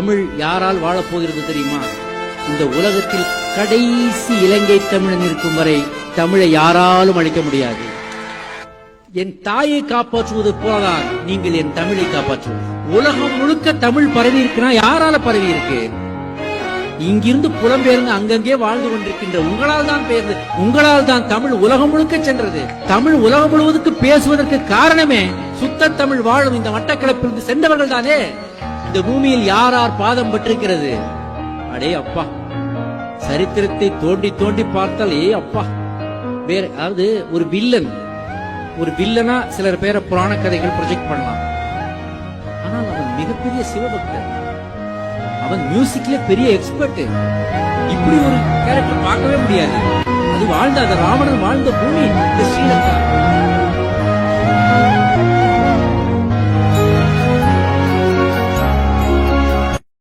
தமிழ் யாரால் வாழப்போகிறது தெரியுமா? இந்த உலகத்தில் கடைசி இலங்கை தமிழன் இருக்கும் வரை தமிழை யாராலும் அழிக்க முடியாது. என் தாயை காப்பாற்றுவது போலதான் நீங்கள் என் தமிழை காப்பாற்றுவது. உலகம் முழுக்க தமிழ் பரவி இருக்குன்னா யாரால பரவி இருக்கு? இங்கிருந்து புலம்பெயர்ந்து அங்கங்கே வாழ்ந்து கொண்டிருக்கின்ற உங்களால் தான் பெயர்ந்து, உங்களால் தான் தமிழ் உலகம் முழுக்க சென்றது. தமிழ் உலகம் முழுவதுக்கு பேசுவதற்கு காரணமே சுத்த தமிழ் வாழும் இந்த மட்டக்களப்பிலிருந்து சென்றவர்கள் தானே. இந்த பூமியில் யார் யார் பாதம் பட்டிருக்கிறது? அடே அப்பா, சரித்திரத்தை தோண்டி தோண்டி பார்த்தால் அப்பா வேற. அதாவது ஒரு வில்லனா சிலர் பேரை புராண கதைகள் ப்ரொஜெக்ட் பண்ணலாம். ஆனால் அவன் மிகப்பெரிய சிவபக்தர், அவன் மியூசிக்ல பெரிய எக்ஸ்பர்ட். இப்படி ஒரு கேரக்டர் பார்க்கவே முடியாது. அது ராவணன் வாழ்ந்த பூமி இந்த ஸ்ரீலங்கா.